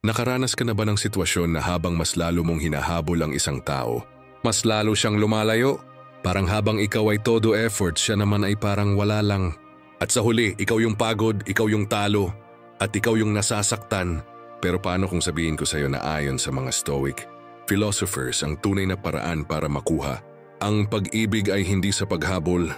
Nakaranas ka na ba ng sitwasyon na habang mas lalo mong hinahabol ang isang tao, mas lalo siyang lumalayo? Parang habang ikaw ay todo effort, siya naman ay parang wala lang. At sa huli, ikaw yung pagod, ikaw yung talo, at ikaw yung nasasaktan. Pero paano kung sabihin ko sa'yo na ayon sa mga Stoic philosophers, ang tunay na paraan para makuha ang pag-ibig ay hindi sa paghabol,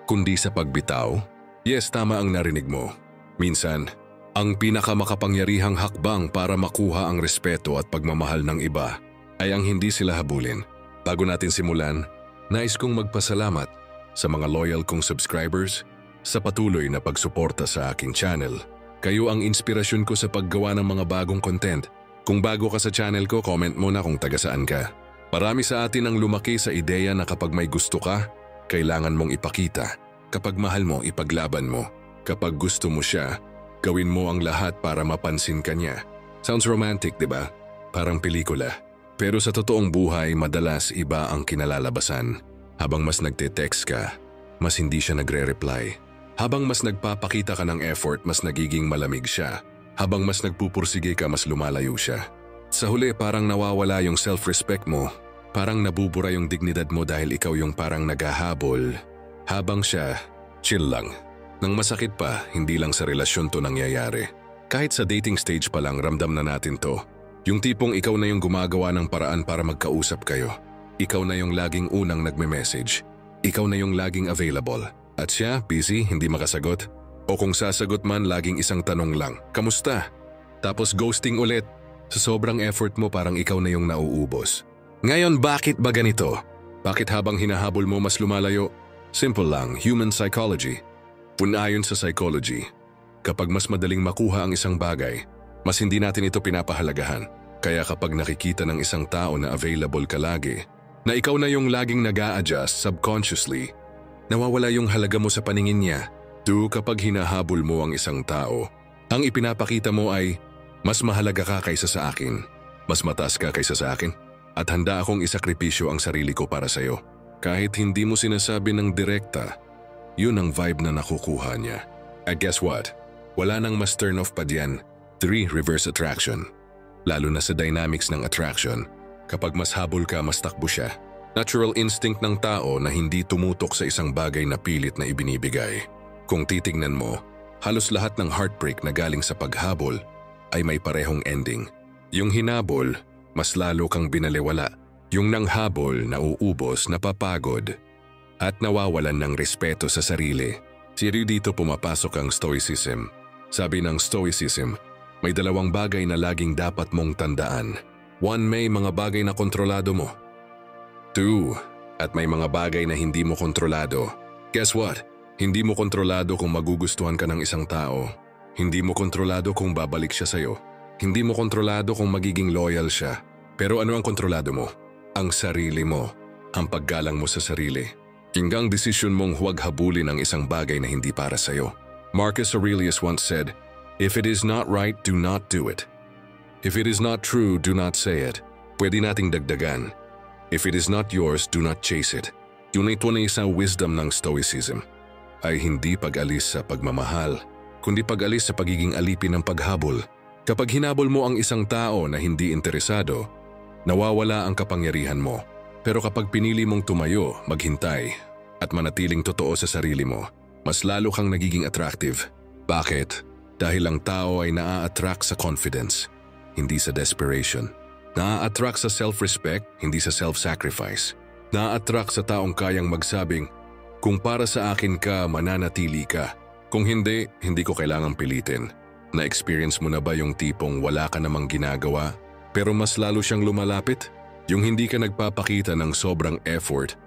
kundi sa pagbitaw? Yes, tama ang narinig mo. Minsan, ang pinakamakapangyarihang hakbang para makuha ang respeto at pagmamahal ng iba ay ang hindi sila habulin. Bago natin simulan, nais kong magpasalamat sa mga loyal kong subscribers sa patuloy na pagsuporta sa aking channel. Kayo ang inspirasyon ko sa paggawa ng mga bagong content. Kung bago ka sa channel ko, comment mo na kung taga saan ka. Marami sa atin ang lumaki sa ideya na kapag may gusto ka, kailangan mong ipakita. Kapag mahal mo, ipaglaban mo. Kapag gusto mo siya, gawin mo ang lahat para mapansin ka niya. Sounds romantic, di ba? Parang pelikula. Pero sa totoong buhay, madalas iba ang kinalalabasan. Habang mas nagte-text ka, mas hindi siya nagre-reply. Habang mas nagpapakita ka ng effort, mas nagiging malamig siya. Habang mas nagpupursige ka, mas lumalayo siya. Sa huli, parang nawawala yung self-respect mo. Parang nabubura yung dignidad mo dahil ikaw yung parang naghahabol. Habang siya, chill lang. Nang masakit pa, hindi lang sa relasyon to nangyayari. Kahit sa dating stage pa lang, ramdam na natin to. Yung tipong ikaw na yung gumagawa ng paraan para magkausap kayo. Ikaw na yung laging unang nagme-message. Ikaw na yung laging available. At siya, busy, hindi makasagot. O kung sasagot man, laging isang tanong lang, kamusta? Tapos ghosting ulit. Sa sobrang effort mo, parang ikaw na yung nauubos. Ngayon, bakit ba ganito? Bakit habang hinahabol mo mas lumalayo? Simple lang, human psychology. Ayon sa psychology, kapag mas madaling makuha ang isang bagay, mas hindi natin ito pinapahalagahan. Kaya kapag nakikita ng isang tao na available ka lagi, na ikaw na yung laging nag-a-adjust subconsciously, nawawala yung halaga mo sa paningin niya. Kapag hinahabol mo ang isang tao, ang ipinapakita mo ay, mas mahalaga ka kaysa sa akin, mas mataas ka kaysa sa akin, at handa akong isakripisyo ang sarili ko para sa'yo. Kahit hindi mo sinasabi ng direkta, yun ang vibe na nakukuha niya. And guess what? Wala nang mas turn off pa diyan. 3. Reverse attraction. Lalo na sa dynamics ng attraction, kapag mas habol ka, mas takbo siya. Natural instinct ng tao na hindi tumutok sa isang bagay na pilit na ibinibigay. Kung titignan mo, halos lahat ng heartbreak na galing sa paghabol ay may parehong ending. Yung hinabol, mas lalo kang binaliwala. Yung nanghabol, nauubos, napapagod, at nawawalan ng respeto sa sarili. Dito pumapasok ang Stoicism. Sabi ng Stoicism, may dalawang bagay na laging dapat mong tandaan. 1. May mga bagay na kontrolado mo. 2. At may mga bagay na hindi mo kontrolado. Guess what? Hindi mo kontrolado kung magugustuhan ka ng isang tao. Hindi mo kontrolado kung babalik siya sa'yo. Hindi mo kontrolado kung magiging loyal siya. Pero ano ang kontrolado mo? Ang sarili mo. Ang paggalang mo sa sarili. Hanggang desisyon mong huwag habulin ang isang bagay na hindi para sa'yo. Marcus Aurelius once said, "If it is not right, do not do it. If it is not true, do not say it." Pwede nating dagdagan. If it is not yours, do not chase it. Yun ito na isang wisdom ng Stoicism. Ay hindi pag-alis sa pagmamahal, kundi pag-alis sa pagiging alipin ng paghabol. Kapag hinabol mo ang isang tao na hindi interesado, nawawala ang kapangyarihan mo. Pero kapag pinili mong tumayo, maghintay, at manatiling totoo sa sarili mo, mas lalo kang nagiging attractive. Bakit? Dahil ang tao ay naa-attract sa confidence, hindi sa desperation. Naa-attract sa self-respect, hindi sa self-sacrifice. Naa-attract sa taong kayang magsabing, kung para sa akin ka, mananatili ka. Kung hindi, hindi ko kailangang pilitin. Na-experience mo na ba yung tipong wala ka namang ginagawa, pero mas lalo siyang lumalapit? Yung hindi ka nagpapakita ng sobrang effort,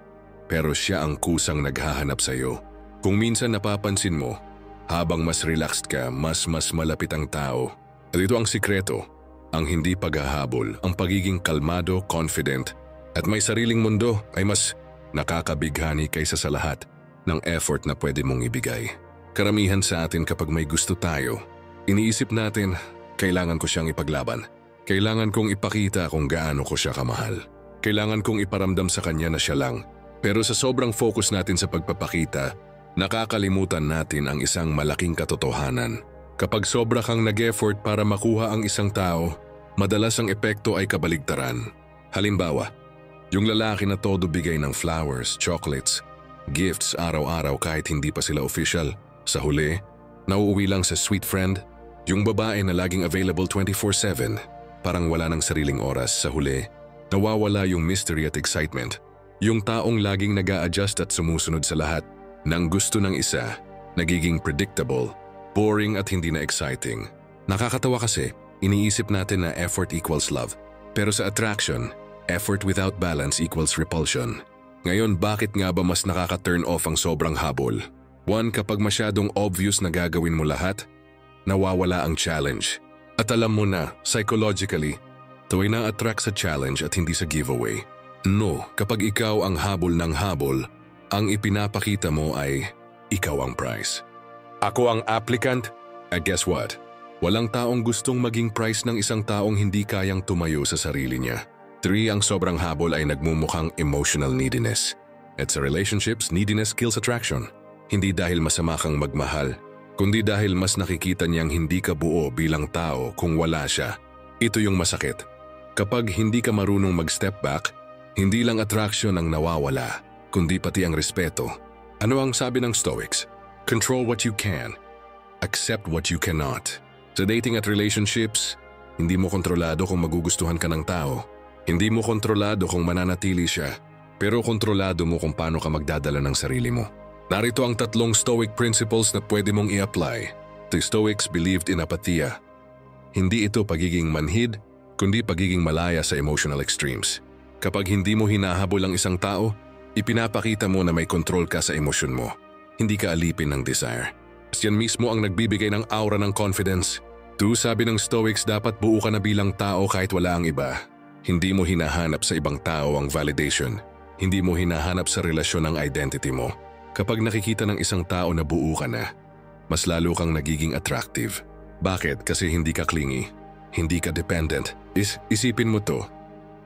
pero siya ang kusang naghahanap sa'yo. Kung minsan napapansin mo, habang mas relaxed ka, mas malapit ang tao. At ito ang sikreto, ang hindi paghahabol, ang pagiging kalmado, confident, at may sariling mundo ay mas nakakabighani kaysa sa lahat ng effort na pwede mong ibigay. Karamihan sa atin kapag may gusto tayo, iniisip natin, kailangan ko siyang ipaglaban. Kailangan kong ipakita kung gaano ko siya kamahal. Kailangan kong iparamdam sa kanya na siya lang. Pero sa sobrang focus natin sa pagpapakita, nakakalimutan natin ang isang malaking katotohanan. Kapag sobra kang nag-effort para makuha ang isang tao, Madalas ang epekto ay kabaligtaran. Halimbawa, yung lalaki na todo bigay ng flowers, chocolates, gifts araw-araw kahit hindi pa sila official. Sa huli, nauuwi lang sa sweet friend. Yung babae na laging available 24/7, parang wala ng sariling oras. Sa huli, nawawala yung mystery at excitement. Yung taong laging nag-a-adjust at sumusunod sa lahat ng gusto ng isa, nagiging predictable, boring at hindi na exciting. Nakakatawa kasi, iniisip natin na effort equals love. Pero sa attraction, effort without balance equals repulsion. Ngayon, bakit nga ba mas nakaka-turn off ang sobrang habol? 1. Kapag masyadong obvious na gagawin mo lahat, nawawala ang challenge. At alam mo na, psychologically, ito ay na-attract sa challenge at hindi sa giveaway. No, kapag ikaw ang habol ng habol, ang ipinapakita mo ay ikaw ang prize. Ako ang applicant, guess what? Walang taong gustong maging prize ng isang taong hindi kayang tumayo sa sarili niya. 3. Ang sobrang habol ay nagmumukhang emotional neediness. At sa relationships, neediness kills attraction. Hindi dahil masama kang magmahal, kundi dahil mas nakikita niyang hindi ka buo bilang tao kung wala siya. Ito yung masakit. Kapag hindi ka marunong mag-step back, hindi lang attraction ang nawawala, kundi pati ang respeto. Ano ang sabi ng Stoics? Control what you can, accept what you cannot. Sa dating at relationships, hindi mo kontrolado kung magugustuhan ka ng tao. Hindi mo kontrolado kung mananatili siya, pero kontrolado mo kung paano ka magdadala ng sarili mo. Narito ang 3 Stoic principles na pwede mong i-apply. The Stoics believed in apatheia. Hindi ito pagiging manhid, kundi pagiging malaya sa emotional extremes. Kapag hindi mo hinahabol ang isang tao, ipinapakita mo na may control ka sa emosyon mo. Hindi ka alipin ng desire. Yan mismo ang nagbibigay ng aura ng confidence. 2. Sabi ng Stoics, dapat buo ka na bilang tao kahit wala ang iba. Hindi mo hinahanap sa ibang tao ang validation. Hindi mo hinahanap sa relasyon ang identity mo. Kapag nakikita ng isang tao na buo ka na, mas lalo kang nagiging attractive. Bakit? Kasi hindi ka clingy. Hindi ka dependent. Isipin mo to.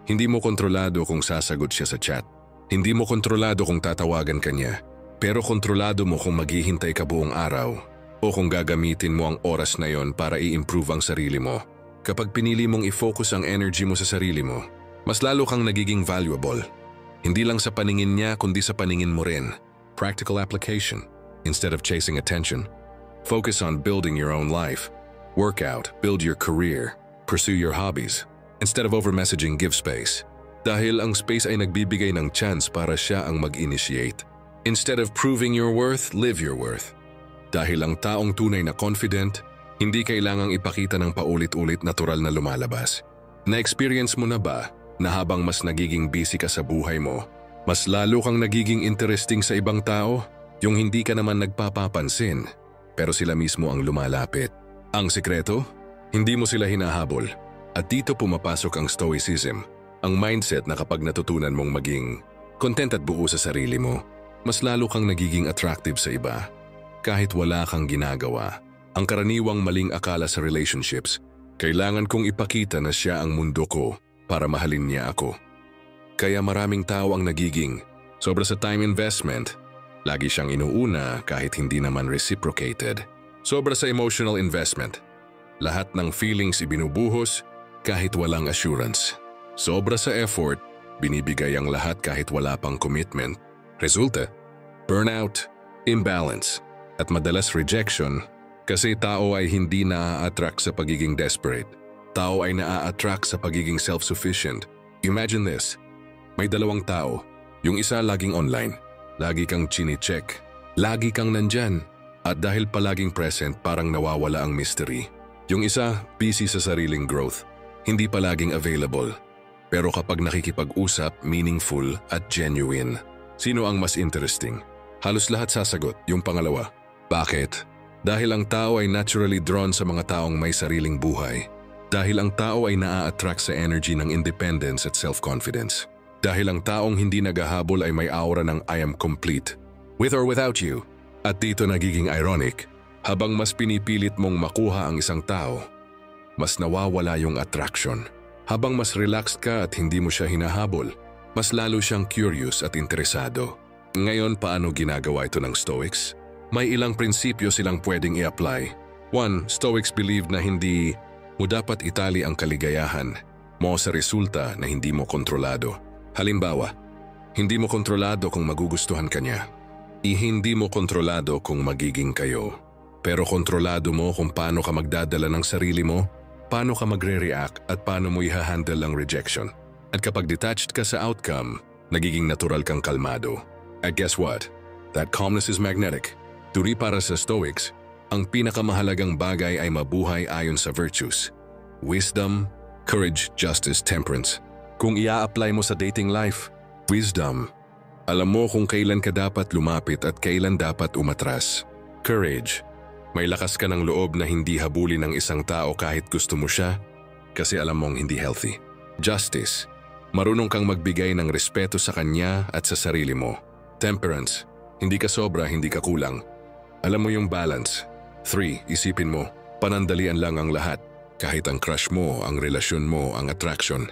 Hindi mo kontrolado kung sasagot siya sa chat. Hindi mo kontrolado kung tatawagan ka niya. Pero kontrolado mo kung maghihintay ka buong araw o kung gagamitin mo ang oras na yon para i-improve ang sarili mo. Kapag pinili mong i-focus ang energy mo sa sarili mo, mas lalo kang nagiging valuable. Hindi lang sa paningin niya kundi sa paningin mo rin. Practical application. Instead of chasing attention, focus on building your own life. Work out, build your career, pursue your hobbies. Instead of over-messaging, give space. Dahil ang space ay nagbibigay ng chance para siya ang mag-initiate. Instead of proving your worth, live your worth. Dahil ang taong tunay na confident, hindi kailangang ipakita ng paulit-ulit natural na lumalabas. Na-experience mo na ba na habang mas nagiging busy ka sa buhay mo, mas lalo kang nagiging interesting sa ibang tao? Yung hindi ka naman nagpapapansin, pero sila mismo ang lumalapit. Ang sikreto? Hindi mo sila hinahabol. At dito pumapasok ang Stoicism, ang mindset na kapag natutunan mong maging content at buo sa sarili mo, mas lalo kang nagiging attractive sa iba. Kahit wala kang ginagawa, ang karaniwang maling akala sa relationships, kailangan kong ipakita na siya ang mundo ko para mahalin niya ako. Kaya maraming tao ang nagiging sobra sa time investment, lagi siyang inuuna kahit hindi naman reciprocated. Sobra sa emotional investment, lahat ng feelings ibinubuhos kahit walang assurance. Sobra sa effort, binibigay ang lahat kahit wala pang commitment. Resulta, burnout, imbalance, at madalas rejection kasi tao ay hindi naa-attract sa pagiging desperate. Tao ay naa-attract sa pagiging self-sufficient. Imagine this, may 2 tao, yung isa laging online, lagi kang chine-check, lagi kang nandyan, at dahil palaging present parang nawawala ang mystery. Yung isa, busy sa sariling growth, hindi palaging available. Pero kapag nakikipag-usap, meaningful at genuine. Sino ang mas interesting? Halos lahat sasagot, yung pangalawa. Bakit? Dahil ang tao ay naturally drawn sa mga taong may sariling buhay. Dahil ang tao ay naa-attract sa energy ng independence at self-confidence. Dahil ang taong hindi naghahabol ay may aura ng I am complete, with or without you. At dito nagiging ironic, habang mas pinipilit mong makuha ang isang tao, mas nawawala yung attraction. Habang mas relaxed ka at hindi mo siya hinahabol, mas lalo siyang curious at interesado. Ngayon, paano ginagawa ito ng Stoics? May ilang prinsipyo silang pwedeng i-apply. 1. Stoics believe na hindi mo dapat itali ang kaligayahan mo sa resulta na hindi mo kontrolado. Halimbawa, hindi mo kontrolado kung magugustuhan ka niya. Hindi mo kontrolado kung magiging kayo. Pero kontrolado mo kung paano ka magdadala ng sarili mo, paano ka magre-react at paano mo i-handle ang rejection. At kapag detached ka sa outcome, nagiging natural kang kalmado. And guess what? That calmness is magnetic. Turi para sa Stoics, ang pinakamahalagang bagay ay mabuhay ayon sa virtues. Wisdom, courage, justice, temperance. Kung ia-apply mo sa dating life, wisdom. Alam mo kung kailan ka dapat lumapit at kailan dapat umatras. Courage. May lakas ka ng loob na hindi habulin ng isang tao kahit gusto mo siya kasi alam mong hindi healthy. Justice. Marunong kang magbigay ng respeto sa kanya at sa sarili mo. Temperance. Hindi ka sobra, hindi ka kulang. Alam mo yung balance. 3. Isipin mo, panandalian lang ang lahat. Kahit ang crush mo, ang relasyon mo, ang attraction.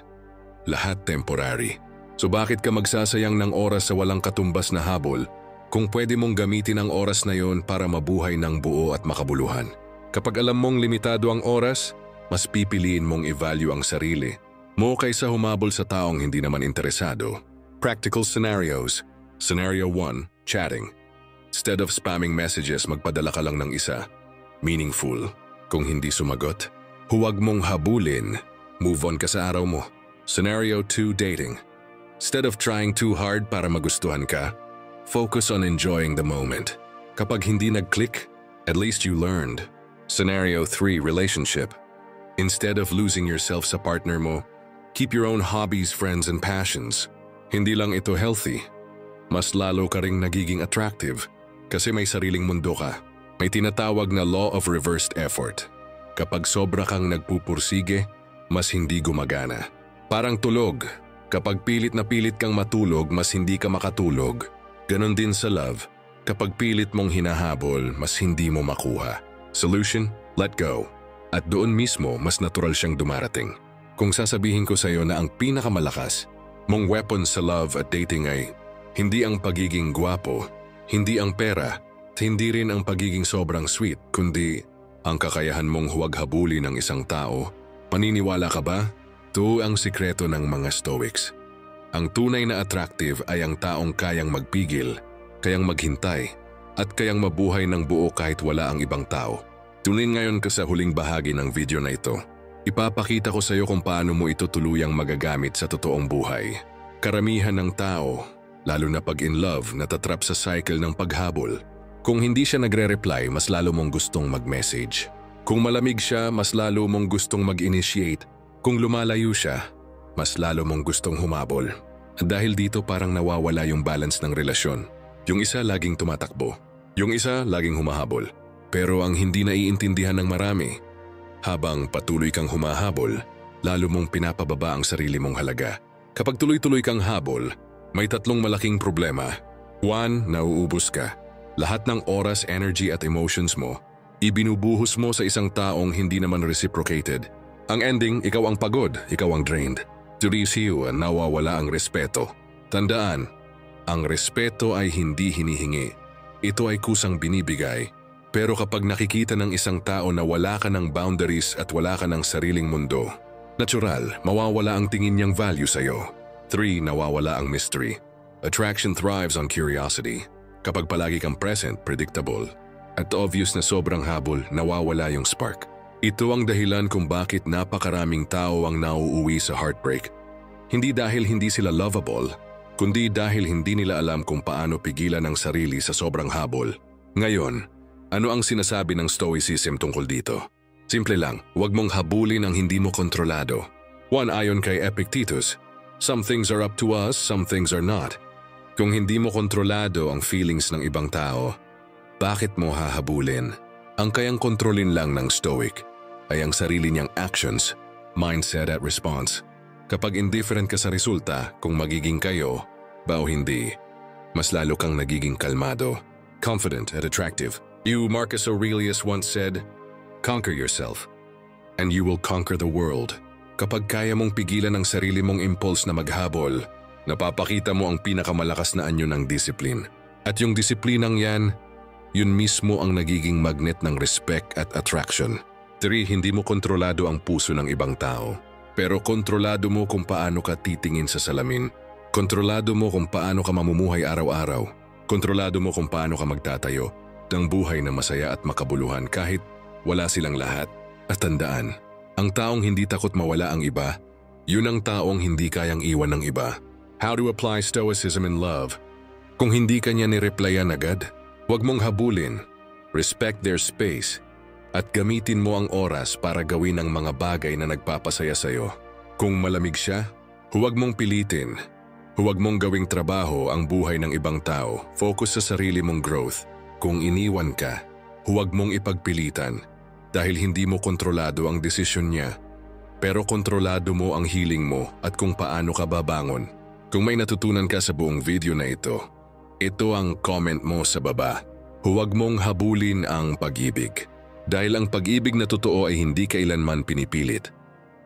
Lahat temporary. So bakit ka magsasayang ng oras sa walang katumbas na habol kung pwede mong gamitin ang oras na yon para mabuhay ng buo at makabuluhan? Kapag alam mong limitado ang oras, mas pipiliin mong i-value ang sarili mo kaysa humabol sa taong hindi naman interesado. Practical scenarios. Scenario 1, chatting. Instead of spamming messages, magpadala ka lang ng isa. Meaningful. Kung hindi sumagot, huwag mong habulin. Move on ka sa araw mo. Scenario 2, dating. Instead of trying too hard para magustuhan ka, focus on enjoying the moment. Kapag hindi nag-click, at least you learned. Scenario 3, relationship. Instead of losing yourself sa partner mo, keep your own hobbies, friends, and passions. Hindi lang ito healthy. Mas lalo ka ring nagiging attractive kasi may sariling mundo ka. May tinatawag na law of reversed effort. Kapag sobra kang nagpupursige, mas hindi gumagana. Parang tulog. Kapag pilit na pilit kang matulog, mas hindi ka makatulog. Ganon din sa love. Kapag pilit mong hinahabol, mas hindi mo makuha. Solution? Let go. At doon mismo, mas natural siyang dumarating. Kung sasabihin ko sa iyo na ang pinakamalakas mong weapon sa love at dating ay hindi ang pagiging gwapo, hindi ang pera, at hindi rin ang pagiging sobrang sweet, kundi ang kakayahan mong huwag habulin ng isang tao, maniniwala ka ba? Ito ang sikreto ng mga Stoics. Ang tunay na attractive ay ang taong kayang magpigil, kayang maghintay, at kayang mabuhay ng buo kahit wala ang ibang tao. Tunin ngayon ka sa huling bahagi ng video na ito. Ipapakita ko sa iyo kung paano mo ito tuluyang magagamit sa totoong buhay. Karamihan ng tao, lalo na pag in love, natatrap sa cycle ng paghabol. Kung hindi siya nagre-reply, mas lalo mong gustong mag-message. Kung malamig siya, mas lalo mong gustong mag-initiate. Kung lumalayo siya, mas lalo mong gustong humabol. At dahil dito parang nawawala yung balance ng relasyon. Yung isa laging tumatakbo. Yung isa laging humahabol. Pero ang hindi naiintindihan ng marami, habang patuloy kang humahabol, lalo mong pinapababa ang sarili mong halaga. Kapag tuloy-tuloy kang habol, may tatlong malaking problema. 1. Nauubos ka. Lahat ng oras, energy at emotions mo, ibinubuhos mo sa isang taong hindi naman reciprocated. Ang ending, ikaw ang pagod, ikaw ang drained. To receive, nawawala ang respeto. Tandaan, ang respeto ay hindi hinihingi. Ito ay kusang binibigay. Pero kapag nakikita ng isang tao na wala ka ng boundaries at wala ka ng sariling mundo, natural, mawawala ang tingin niyang value sa'yo. 3. Nawawala ang mystery. Attraction thrives on curiosity. Kapag palagi kang present, predictable, at obvious na sobrang habol, nawawala yung spark. Ito ang dahilan kung bakit napakaraming tao ang nauuwi sa heartbreak. Hindi dahil hindi sila lovable, kundi dahil hindi nila alam kung paano pigilan ang sarili sa sobrang habol. Ngayon, ano ang sinasabi ng Stoicism tungkol dito? Simple lang, huwag mong habulin ang hindi mo kontrolado. 1. Ayon kay Epictetus, some things are up to us, some things are not. Kung hindi mo kontrolado ang feelings ng ibang tao, bakit mo hahabulin? Ang kayang kontrolin lang ng Stoic ay ang sarili niyang actions, mindset at response. Kapag indifferent ka sa resulta kung magiging kayo ba o hindi, mas lalo kang nagiging kalmado, confident at attractive. Marcus Aurelius once said, "Conquer yourself, and you will conquer the world." Kapag kaya mong pigilan ang sarili mong impulse na maghabol, napapakita mo ang pinakamalakas na anyo ng discipline. At yung disiplinang yan, yun mismo ang nagiging magnet ng respect at attraction. 3. Hindi mo kontrolado ang puso ng ibang tao. Pero kontrolado mo kung paano ka titingin sa salamin. Kontrolado mo kung paano ka mamumuhay araw-araw. Kontrolado mo kung paano ka magtatayo ng buhay na masaya at makabuluhan kahit wala silang lahat. At tandaan, ang taong hindi takot mawala ang iba, yun ang taong hindi kayang iwan ng iba. How to apply stoicism in love? Kung hindi ka niya nireplyan agad, huwag mong habulin. Respect their space. At gamitin mo ang oras para gawin ang mga bagay na nagpapasaya sa'yo. Kung malamig siya, huwag mong pilitin. Huwag mong gawing trabaho ang buhay ng ibang tao. Focus sa sarili mong growth. Kung iniwan ka, huwag mong ipagpilitan dahil hindi mo kontrolado ang desisyon niya. Pero kontrolado mo ang healing mo at kung paano ka babangon. Kung may natutunan ka sa buong video na ito ang comment mo sa baba. Huwag mong habulin ang pag-ibig. Dahil ang pag-ibig na totoo ay hindi kailanman pinipilit.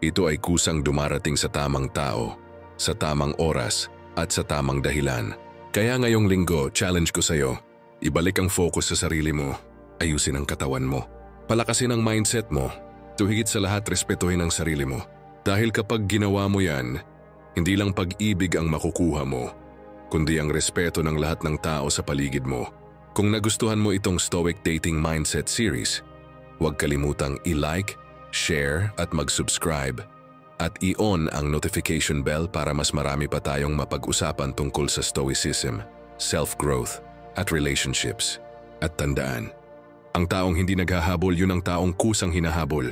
Ito ay kusang dumarating sa tamang tao, sa tamang oras, at sa tamang dahilan. Kaya ngayong linggo, challenge ko sa'yo, ibalik ang focus sa sarili mo, ayusin ang katawan mo, palakasin ang mindset mo, tuhigit sa lahat respetuhin ang sarili mo. Dahil kapag ginawa mo yan, hindi lang pag-ibig ang makukuha mo, kundi ang respeto ng lahat ng tao sa paligid mo. Kung nagustuhan mo itong Stoic Dating Mindset Series, huwag kalimutang i-like, share at mag-subscribe at i-on ang notification bell para mas marami pa tayong mapag-usapan tungkol sa stoicism, self-growth at relationships. At tandaan, ang taong hindi naghahabol yun ang taong kusang hinahabol.